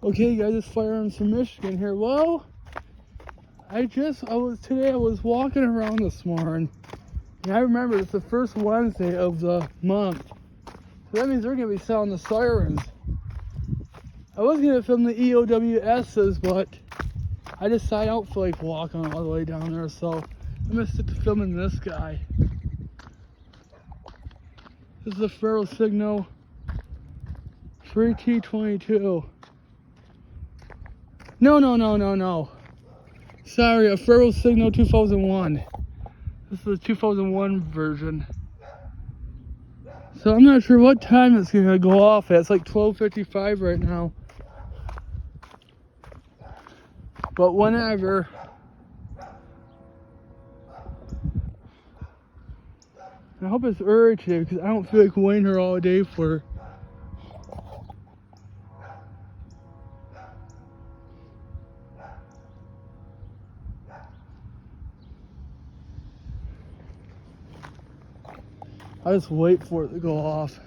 Okay, guys, it's Firearms from Michigan here. Well, I was walking around this morning, and I remember it's the first Wednesday of the month. So that means they're going to be selling the sirens. I was going to film the EOWS's, but I decided I don't feel like walking all the way down there, so I'm going to stick to filming this guy. This is the Federal Signal 3T22. No. Sorry, a Federal Signal 2001. This is the 2001 version. So I'm not sure what time it's gonna go off at. It's like 12:55 right now. But whenever. I hope it's early today because I don't feel like waiting here all day for. I just wait for it to go off.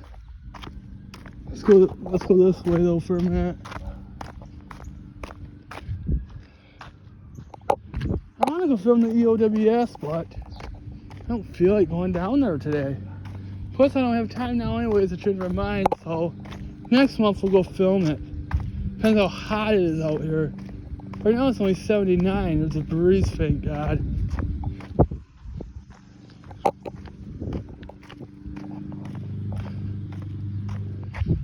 Let's go this way though for a minute. I want to go film the EOWS, but I don't feel like going down there today. Plus, I don't have time now anyways to change my mind, so next month we'll go film it. Depends how hot it is out here. Right now it's only 79. There's a breeze, thank God.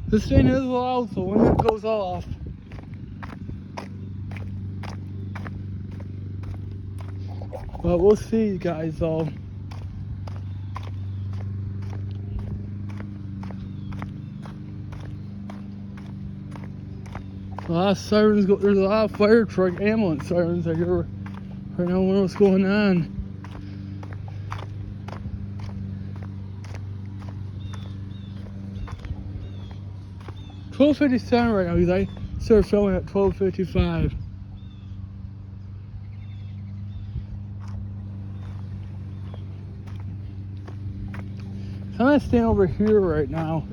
This thing is loud, so when it goes off, but we'll see, guys, though. A lot of sirens go. There's a lot of fire truck, ambulance sirens I hear right now. I wonder what's going on. $12:57 right now because I started filming at 12:55. So I'm gonna stand over here right now.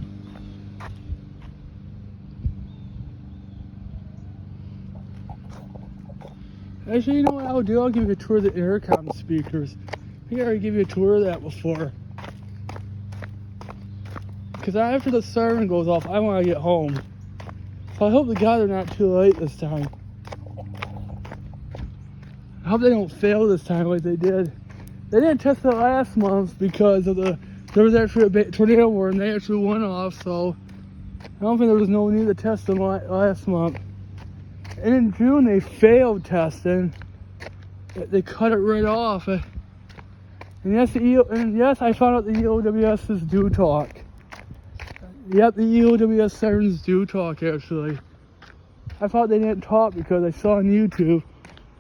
Actually, you know what I'll do? I'll give you a tour of the intercom speakers. I think I already gave you a tour of that before. Because after the siren goes off, I want to get home. So I hope to God they're not too late this time. I hope they don't fail this time like they did. They didn't test it last month because of there was actually a tornado warning. They actually went off, so I don't think there was no need to test them last month. And in June they failed testing. They cut it right off. And yes, I found out the EOWS's do talk. Yep, the EOWS sirens do talk, actually. I thought they didn't talk because I saw on YouTube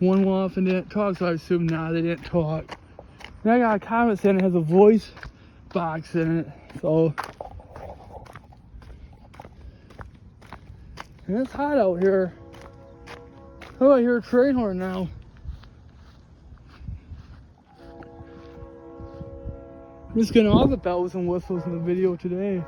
one went off and didn't talk, so I assumed they didn't talk. And I got a comment saying it has a voice box in it, so. And it's hot out here. Oh, I hear a train horn now. I'm just getting all the bells and whistles in the video today.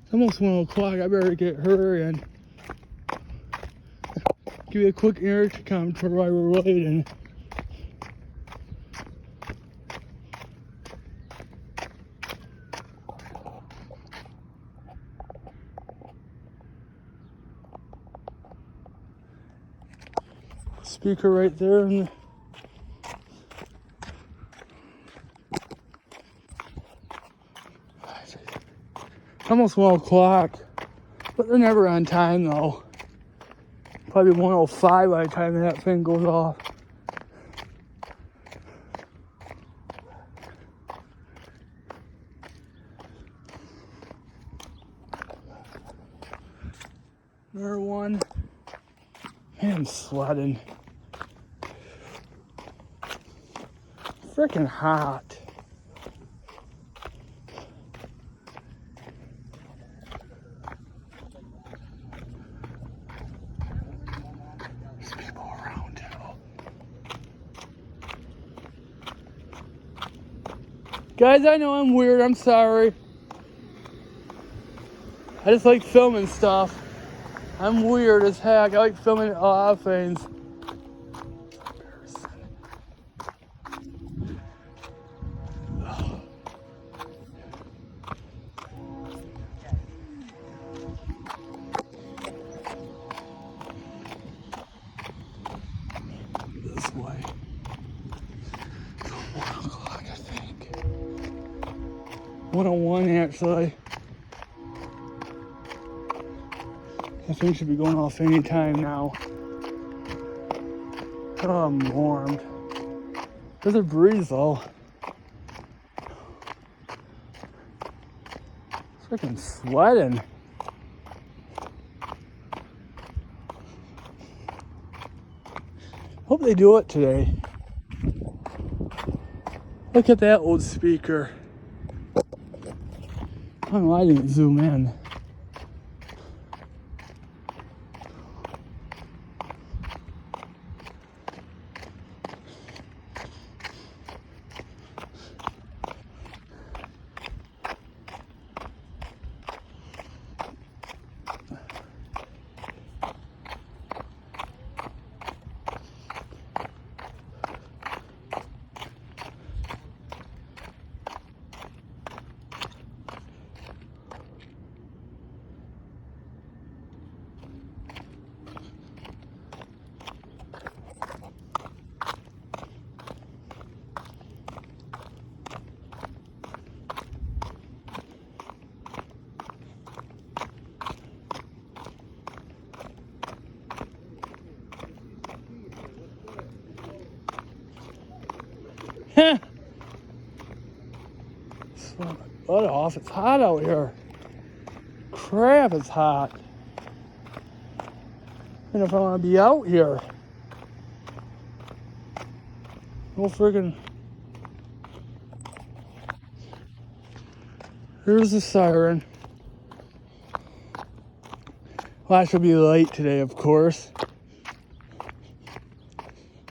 It's almost 1 o'clock. I better get hurrying. Give you a quick intercom tour while we're waiting. Speaker right there. And almost 1 o'clock, but they're never on time though. Probably 1:05 by the time that thing goes off. Another one. Man, I'm sweating. Freaking hot. There's people Guys, I know I'm weird. I'm sorry. I just like filming stuff. I'm weird as heck. I like filming a lot of things. This way. 1 o'clock, I think. 1:01 actually. I think should be going off any time now. Oh, I'm warmed. There's a breeze though. Freaking sweating. Hope they do it today. Look at that old speaker. I don't know why I didn't zoom in. Heh. Butt off. It's hot out here. Crap, it's hot. I don't know if I want to be out here. No friggin'. Here's the siren. Well, I should be late today, of course.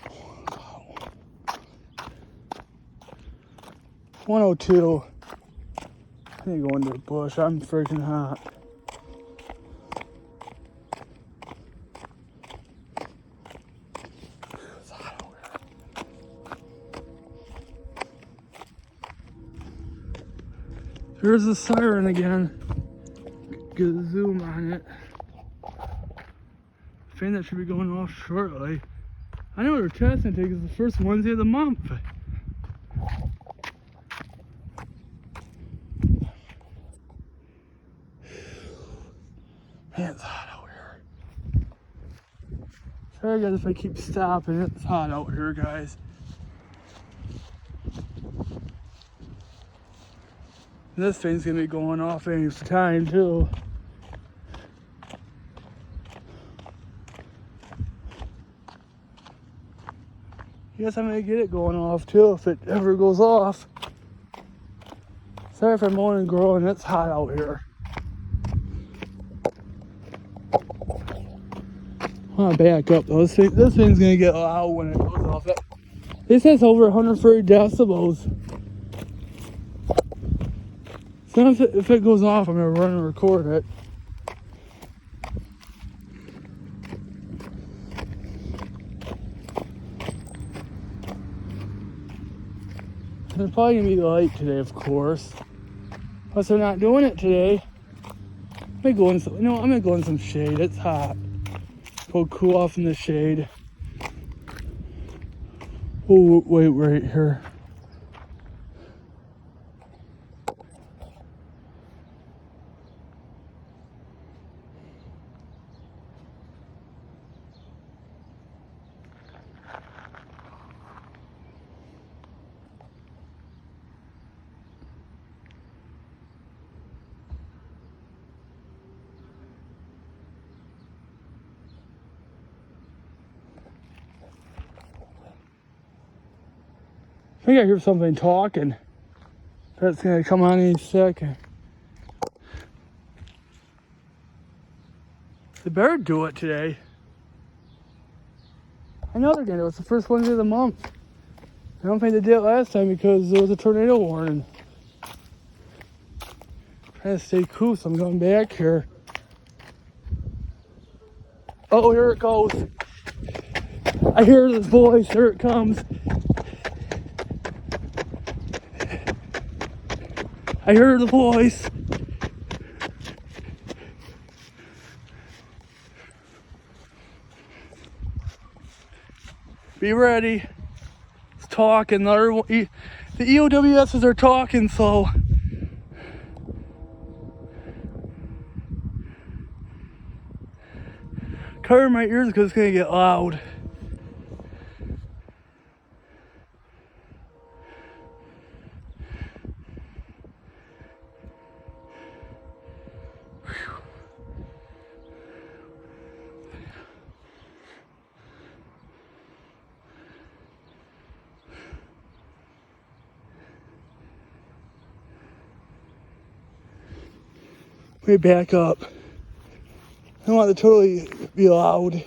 Wow. 102. I need to go into the bush. I'm freaking hot. It's hot out here. Here's the siren again. Get a zoom on it. Fan that should be going off shortly. I know they're testing today because it's the first Wednesday of the month. Man, it's hot out here. Sorry guys if I keep stopping. It's hot out here, guys. This thing's gonna be going off any time too. Guess I'm gonna get it going off too if it ever goes off. Sorry if I'm moaning and growing. It's hot out here. I want to back up though. This thing's gonna get loud when it goes off. This has over 130 decibels. So if it goes off, I'm gonna run and record it. They're probably gonna be light today, of course. Plus they're not doing it today. I'm gonna go in some shade. It's hot. Go cool off in the shade. Oh, wait right here. I think I hear something talking. That's gonna come on any second. They better do it today. I know they're gonna do it. It's the first Wednesday of the month. I don't think they did it last time because there was a tornado warning. Trying to stay cool, so I'm going back here. Oh, here it goes. I hear this voice. Here it comes. I hear the voice. Be ready. It's talking. The EOWSs are talking, so. Cover my ears because it's going to get loud. Let me back up. I don't want it to totally be loud.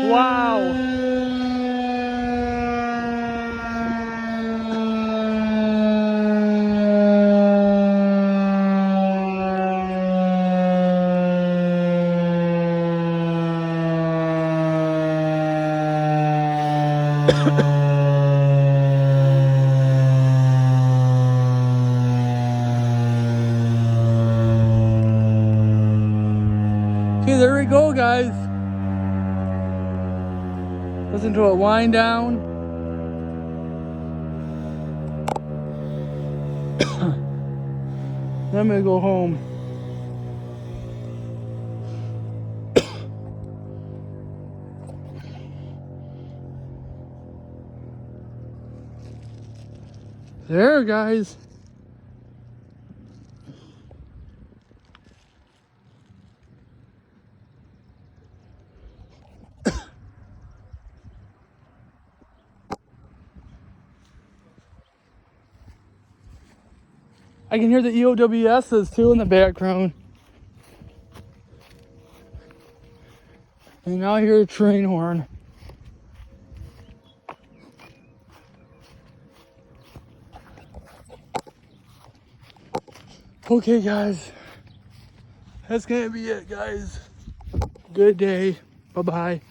Wow. Okay, there we go, guys. Listen to it wind down. Then I'm gonna go home. There, guys. I can hear the EOWSs too in the background. And now I hear a train horn. Okay, guys. That's gonna be it, guys. Good day. Bye-bye.